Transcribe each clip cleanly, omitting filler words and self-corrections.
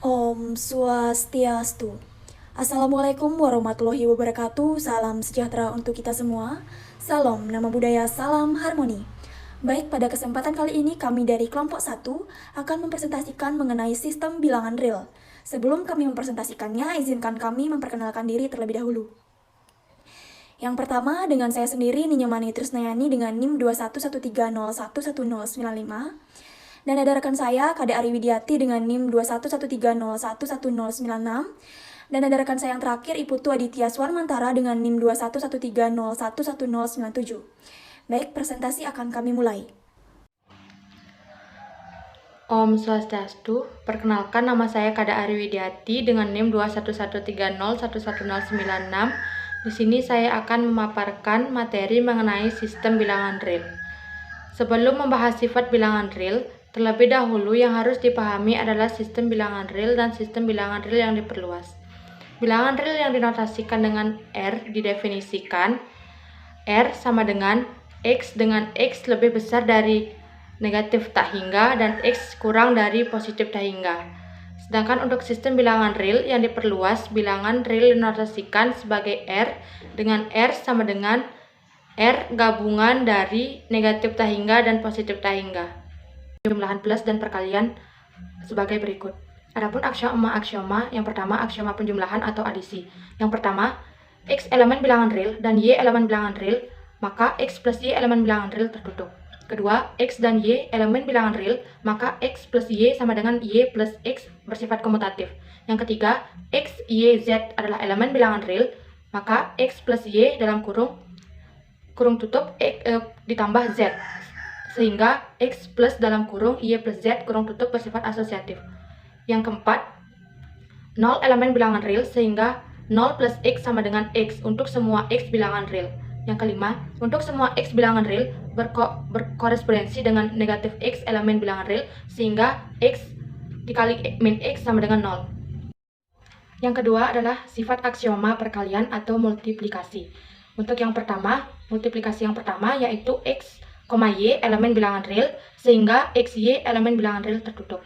Om Swastiastu. Assalamualaikum warahmatullahi wabarakatuh. Salam sejahtera untuk kita semua. Salam nama budaya, salam harmoni. Baik, pada kesempatan kali ini kami dari kelompok 1 akan mempresentasikan mengenai sistem bilangan real. Sebelum kami mempresentasikannya, izinkan kami memperkenalkan diri terlebih dahulu. Yang pertama, dengan saya sendiri, Ninyamani Trisnayani dengan NIM 2113011095. Dan ada rekan saya, Kade Ari Widiati dengan NIM 2113011096. Dan ada rekan saya yang terakhir, Iputu Aditya Swarmantara dengan NIM 2113011097. Baik, presentasi akan kami mulai. Om Swastiastu, perkenalkan nama saya Kade Ari Widiati dengan NIM 2113011096. Di sini saya akan memaparkan materi mengenai sistem bilangan real. Sebelum membahas sifat bilangan real, terlebih dahulu yang harus dipahami adalah sistem bilangan real dan sistem bilangan real yang diperluas. Bilangan real yang dinotasikan dengan R didefinisikan R sama dengan X lebih besar dari negatif tak hingga dan X kurang dari positif tak hingga. Sedangkan untuk sistem bilangan real yang diperluas, bilangan real dinotasikan sebagai R dengan R sama dengan R gabungan dari negatif tak hingga dan positif tak hingga. Jumlahan plus dan perkalian sebagai berikut. Adapun aksioma yang pertama aksioma penjumlahan atau adisi. Yang pertama, X elemen bilangan real dan Y elemen bilangan real, maka X plus Y elemen bilangan real tertutup. Kedua, X dan Y elemen bilangan real, maka X plus Y sama dengan Y plus X bersifat komutatif. Yang ketiga, X, Y, Z adalah elemen bilangan real, maka X plus Y dalam kurung tutup ditambah Z. Sehingga X plus dalam kurung Y plus Z kurung tutup bersifat asosiatif. Yang keempat, 0 elemen bilangan real sehingga 0 plus X sama dengan X untuk semua X bilangan real. Yang kelima, untuk semua X bilangan real berkorespondensi dengan negatif X elemen bilangan real sehingga X dikali min X sama dengan 0. Yang kedua adalah sifat aksioma perkalian atau multiplikasi. Untuk yang pertama, multiplikasi yang pertama yaitu X, Y elemen bilangan real sehingga XY elemen bilangan real tertutup.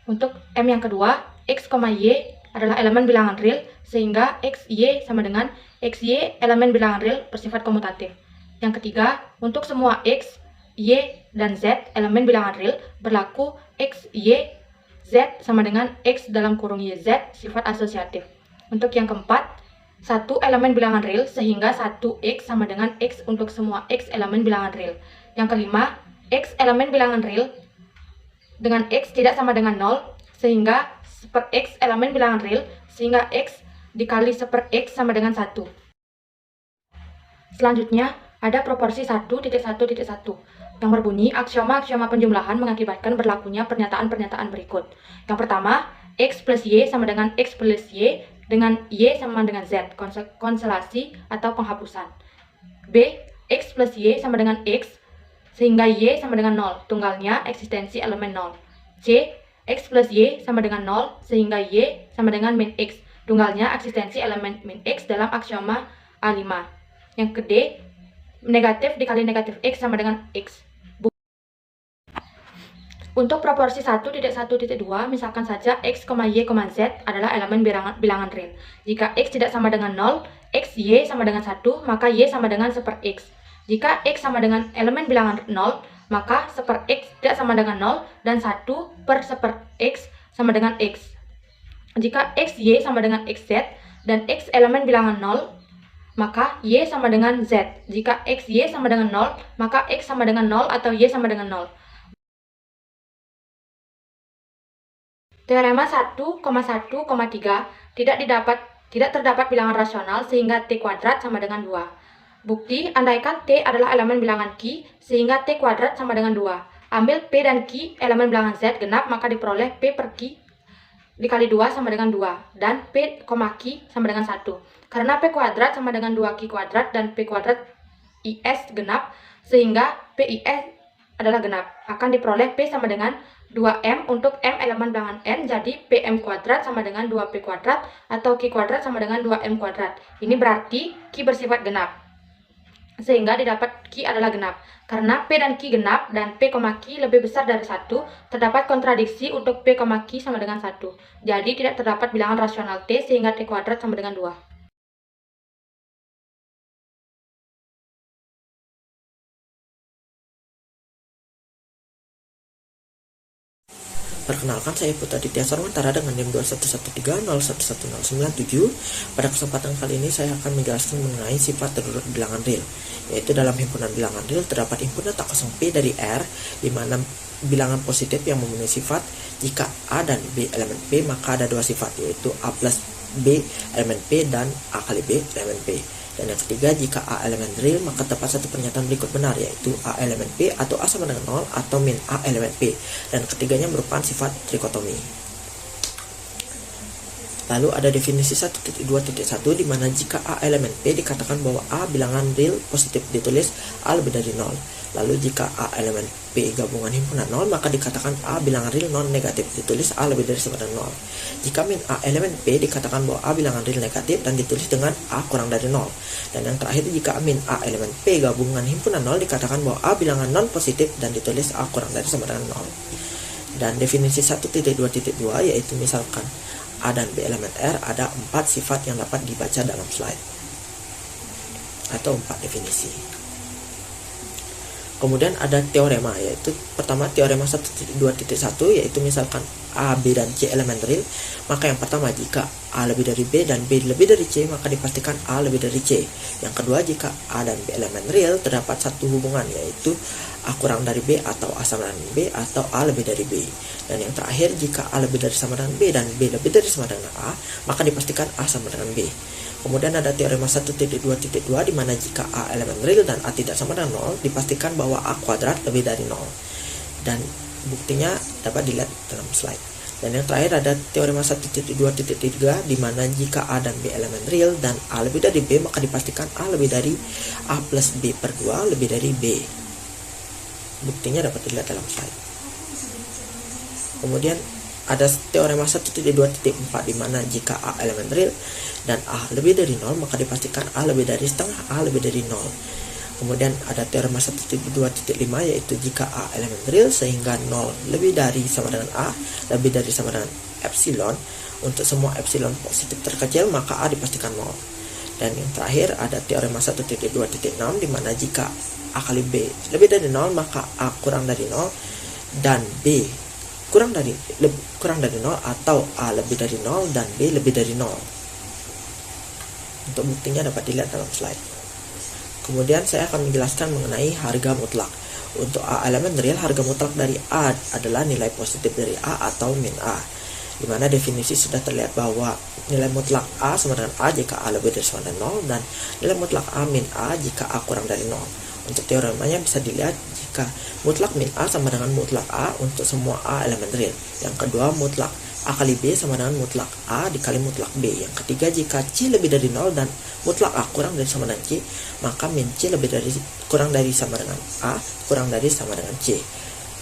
Untuk M yang kedua, X, Y adalah elemen bilangan real sehingga XY sama dengan XY elemen bilangan real bersifat komutatif. Yang ketiga, untuk semua X, Y, dan Z elemen bilangan real berlaku X, Y, Z sama dengan X dalam kurung YZ sifat asosiatif. Untuk yang keempat, satu elemen bilangan real sehingga 1X sama dengan X untuk semua X elemen bilangan real. Yang kelima, X elemen bilangan real dengan X tidak sama dengan 0 sehingga seper X elemen bilangan real sehingga X dikali seper X sama dengan 1. Selanjutnya, ada proporsi 1,1,1 yang berbunyi aksioma penjumlahan mengakibatkan berlakunya pernyataan-pernyataan berikut. Yang pertama, X plus Y sama dengan X plus Y dengan Y sama dengan Z, konselasi atau penghapusan. B, X plus Y sama dengan X sehingga Y sama dengan 0, tunggalnya eksistensi elemen 0. C, X plus Y sama dengan 0 sehingga Y sama dengan min X, tunggalnya eksistensi elemen min X dalam aksioma A5. Yang ke D, negatif dikali negatif X sama dengan X. Untuk proporsi 1,1,2, misalkan saja X, Y, Z adalah elemen bilangan real. Jika X tidak sama dengan 0, X, Y sama dengan 1, maka Y sama dengan seper X. Jika X sama dengan elemen bilangan 0, maka seper X tidak sama dengan 0 dan 1 per seper X sama dengan X. Jika X, Y sama dengan XZ dan X elemen bilangan 0, maka Y sama dengan Z. Jika X, Y sama dengan 0, maka X sama dengan 0 atau Y sama dengan 0. Teorema 1,1,3 tidak terdapat bilangan rasional sehingga T kuadrat sama dengan 2. Bukti, andaikan T adalah elemen bilangan Q sehingga T kuadrat sama dengan 2. Ambil P dan Q elemen bilangan Z genap, maka diperoleh P per Q dikali 2 sama dengan 2 dan P, Q sama dengan 1. Karena P kuadrat sama dengan 2Q kuadrat dan P kuadrat IS genap sehingga PIS adalah genap, akan diperoleh P sama dengan 2M untuk M elemen bilangan N, jadi PM kuadrat sama dengan 2P kuadrat atau Q kuadrat sama dengan 2M kuadrat. Ini berarti Q bersifat genap. sehingga didapat Q adalah genap. Karena P dan Q genap dan P, Q lebih besar dari 1, terdapat kontradiksi untuk P, Q sama dengan 1. Jadi tidak terdapat bilangan rasional T sehingga T kuadrat sama dengan 2. Perkenalkan, saya Putra Ditya Sarwantara dengan NIM 21130111097. Pada kesempatan kali ini saya akan menjelaskan mengenai sifat terurut bilangan real, yaitu dalam himpunan bilangan real terdapat himpunan tak kosong P dari R, di mana bilangan positif yang memenuhi sifat. Jika A dan B elemen P, maka ada dua sifat, yaitu A plus B elemen P dan A kali B elemen P. Dan yang ketiga, jika A elemen real, maka terdapat satu pernyataan berikut benar, yaitu A elemen P atau A sama dengan 0 atau min A elemen P. Dan ketiganya merupakan sifat trikotomi. Lalu ada definisi 1.2.1 di mana jika A elemen P dikatakan bahwa A bilangan real positif ditulis A lebih dari 0. Lalu jika A elemen P gabungan himpunan 0, maka dikatakan A bilangan real non negatif ditulis A lebih dari sama dengan 0. Jika min A elemen P dikatakan bahwa A bilangan real negatif dan ditulis dengan A kurang dari 0. Dan yang terakhir, jika min A elemen P gabungan himpunan 0 dikatakan bahwa A bilangan non positif dan ditulis A kurang dari sama dengan 0. Dan definisi 1.2.2 yaitu misalkan A dan B elemen R, ada 4 sifat yang dapat dibaca dalam slide atau 4 definisi. Kemudian ada teorema, yaitu pertama teorema 1.2.1 yaitu misalkan A, B, dan C elemen real, maka yang pertama jika A lebih dari B dan B lebih dari C, maka dipastikan A lebih dari C. Yang kedua, jika A dan B elemen real terdapat satu hubungan, yaitu A kurang dari B atau A sama dengan B atau A lebih dari B. Dan yang terakhir, jika A lebih dari sama dengan B dan B lebih dari sama dengan A, maka dipastikan A sama dengan B. Kemudian ada teorema 1.2.2 di mana jika A elemen real dan A tidak sama dengan 0, dipastikan bahwa A kuadrat lebih dari 0. Dan buktinya dapat dilihat dalam slide. Dan yang terakhir ada teorema 1.2.3 di mana jika A dan B elemen real dan A lebih dari B, maka dipastikan A lebih dari A plus B per 2 lebih dari B. Buktinya dapat dilihat dalam slide. Kemudian ada teorema 1.2.4 di mana jika A elemen real dan A lebih dari 0, maka dipastikan A lebih dari setengah A lebih dari 0. Kemudian ada teorema 1.2.5 yaitu jika A elemen real sehingga 0 lebih dari sama dengan A lebih dari sama dengan epsilon, untuk semua epsilon positif terkecil maka A dipastikan 0. Dan yang terakhir ada teorema 1.2.6 di mana jika A kali B lebih dari 0, maka A kurang dari 0 dan B kurang dari 0 atau A lebih dari 0 dan B lebih dari 0. Untuk buktinya dapat dilihat dalam slide. Kemudian saya akan menjelaskan mengenai harga mutlak. Untuk A elemen real, harga mutlak dari A adalah nilai positif dari A atau min A. Di mana definisi sudah terlihat bahwa nilai mutlak A sama dengan A jika A lebih dari sama dengan 0 dan nilai mutlak A min A jika A kurang dari 0. Untuk teoremanya bisa dilihat jika mutlak min A sama dengan mutlak A untuk semua A elemen real. Yang kedua, mutlak A kali B sama dengan mutlak A dikali mutlak B. Yang ketiga, jika C lebih dari 0 dan mutlak A kurang dari sama dengan C, maka min C kurang dari sama dengan A kurang dari sama dengan C.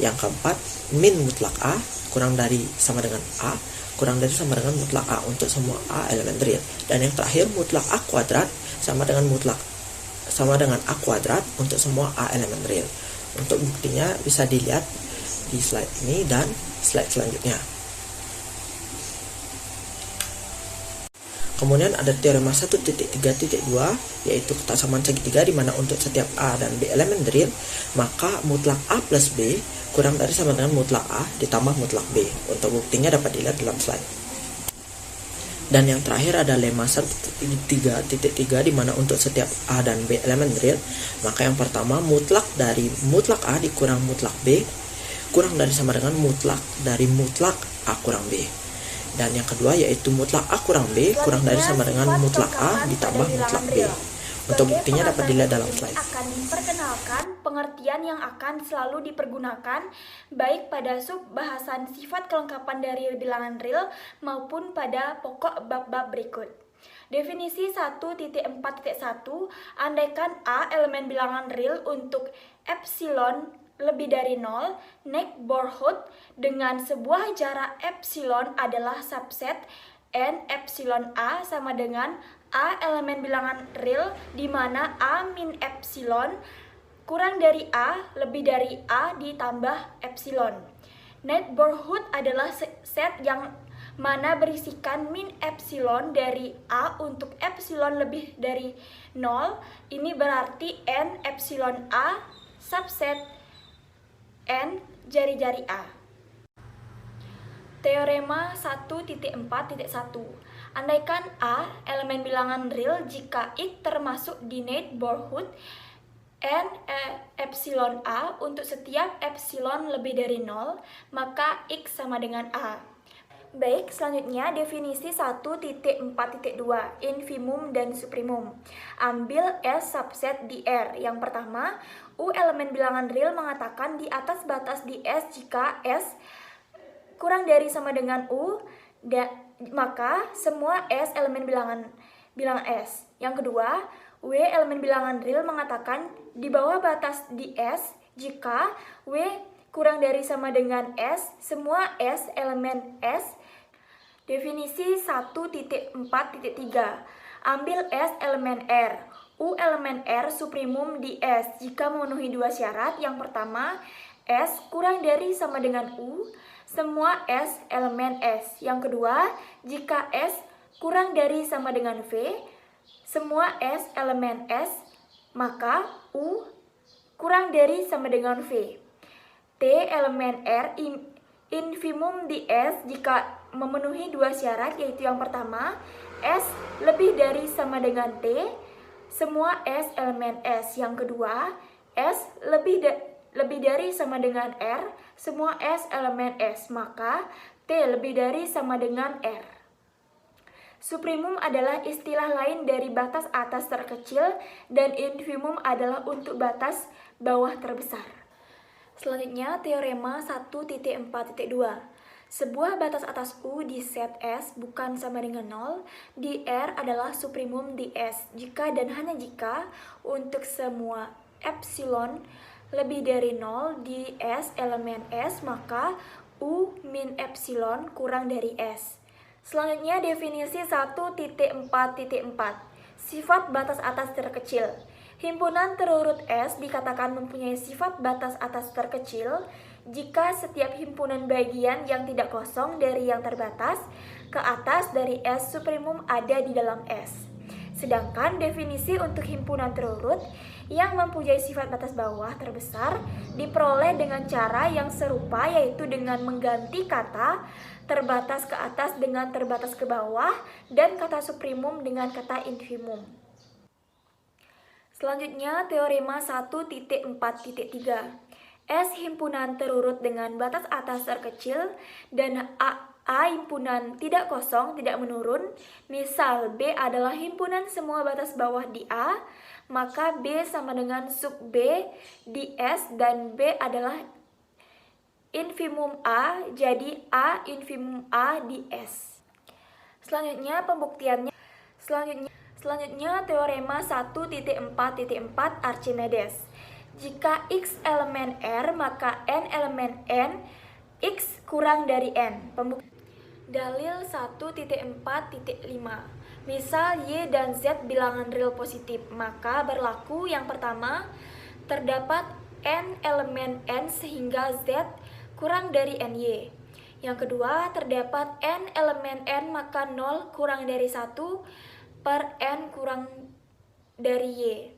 Yang keempat, min mutlak A kurang dari sama dengan A kurang dari sama dengan mutlak A untuk semua A elemen real. Dan yang terakhir, mutlak A kuadrat sama dengan A kuadrat untuk semua A elemen real. Untuk buktinya bisa dilihat di slide ini dan slide selanjutnya. Kemudian ada teorema 1.3.2 yaitu kesamaan segitiga di mana untuk setiap A dan B elemen real, maka mutlak A plus B kurang dari sama dengan mutlak A ditambah mutlak B. Untuk buktinya dapat dilihat dalam slide. Dan yang terakhir ada lemma 1.3.3 di mana untuk setiap A dan B elemen real, maka yang pertama mutlak dari mutlak A dikurang mutlak B kurang dari sama dengan mutlak dari mutlak A kurang B. Dan yang kedua yaitu mutlak A kurang B kurang dari sama dengan mutlak A ditambah mutlak B. Untuk buktinya dapat dilihat dalam slide. Akan memperkenalkan pengertian yang akan selalu dipergunakan baik pada sub-bahasan sifat kelengkapan dari bilangan real maupun pada pokok bab-bab berikut. Definisi 1.4.1, andaikan A elemen bilangan real untuk epsilon lebih dari 0, neighborhood dengan sebuah jarak epsilon adalah subset N epsilon A sama dengan A elemen bilangan real di mana A min epsilon kurang dari A lebih dari A ditambah epsilon. Neighborhood adalah set yang mana berisikan min epsilon dari A untuk epsilon lebih dari 0. Ini berarti N epsilon A subset N jari-jari A. Teorema 1.4.1. Andaikan A elemen bilangan real jika X termasuk di neighborhood N epsilon A untuk setiap epsilon lebih dari 0, maka X sama dengan A. Baik, selanjutnya definisi 1.4.2, infimum dan suprimum. Ambil S subset di R. Yang pertama, U elemen bilangan real mengatakan di atas batas di S jika S kurang dari sama dengan U, maka semua S elemen bilangan S. Yang kedua, W elemen bilangan real mengatakan di bawah batas di S jika W kurang dari sama dengan S, semua S elemen S. Definisi 1.4.3. Ambil S elemen R. U elemen R suprimum di S jika memenuhi dua syarat. Yang pertama, S kurang dari sama dengan U, semua S elemen S. Yang kedua, jika S kurang dari sama dengan V, semua S elemen S, maka U kurang dari sama dengan V. T elemen R infimum di S jika memenuhi dua syarat, yaitu yang pertama, S lebih dari sama dengan T, semua S elemen S. Yang kedua, S lebih dari sama dengan R, semua S elemen S, maka T lebih dari sama dengan R. Suprimum adalah istilah lain dari batas atas terkecil dan infimum adalah untuk batas bawah terbesar. Selanjutnya, teorema 1.4.2. Sebuah batas atas U di set S bukan sama dengan 0 di R adalah suprimum di S jika dan hanya jika untuk semua epsilon lebih dari 0 di S elemen S, maka U min epsilon kurang dari S. Selanjutnya definisi 1.4.4. Sifat batas atas terkecil. Himpunan terurut S dikatakan mempunyai sifat batas atas terkecil jika setiap himpunan bagian yang tidak kosong dari yang terbatas ke atas dari S suprimum ada di dalam S. Sedangkan definisi untuk himpunan terurut yang mempunyai sifat batas bawah terbesar diperoleh dengan cara yang serupa, yaitu dengan mengganti kata terbatas ke atas dengan terbatas ke bawah dan kata suprimum dengan kata infimum. Selanjutnya, teorema 1.4.3. S himpunan terurut dengan batas atas terkecil dan A himpunan tidak kosong, tidak menurun. Misal B adalah himpunan semua batas bawah di A, maka B sama dengan sub B di S dan B adalah infimum A, jadi A infimum A di S. Selanjutnya pembuktiannya. Selanjutnya teorema 1.4.4 Archimedes. Jika X elemen R, maka N elemen N, X kurang dari N. Dalil 1.4.5. Misal Y dan Z bilangan real positif, maka berlaku yang pertama, terdapat N elemen N sehingga Z kurang dari NY. Yang kedua, terdapat N elemen N maka 0 kurang dari 1 per N kurang dari Y.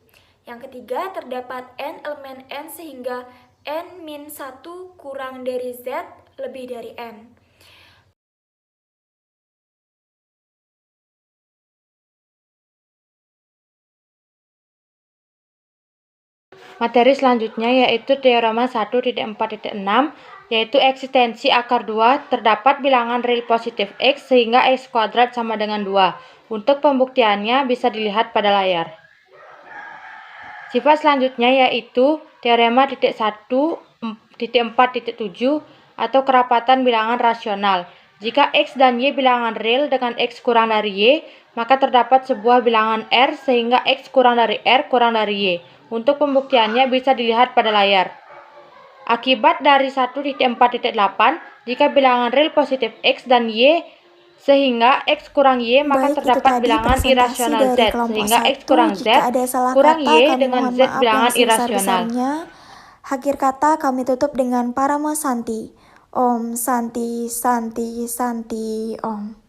Yang ketiga, terdapat N elemen N sehingga N min 1 kurang dari Z lebih dari N. Materi selanjutnya yaitu teorema 1.4.6, yaitu eksistensi akar 2, terdapat bilangan real positif X sehingga X kuadrat sama dengan 2. Untuk pembuktiannya bisa dilihat pada layar. Sifat selanjutnya yaitu teorema 1.4.7 atau kerapatan bilangan rasional. Jika X dan Y bilangan real dengan X kurang dari Y, maka terdapat sebuah bilangan R sehingga X kurang dari R kurang dari Y. Untuk pembuktiannya bisa dilihat pada layar. Akibat dari 1.4.8, jika bilangan real positif X dan Y Sehingga X kurang Y maka Baik, itu terdapat tadi bilangan presentasi irasional dari Z. kelompok Sehingga X 1. kurang Z Jika ada salah kurang kata, Y kami dengan mohon Z maaf bilangan yang irasional. sebesar-besarnya. Akhir kata kami tutup dengan Parama Santi. Om Santi Santi Santi Om.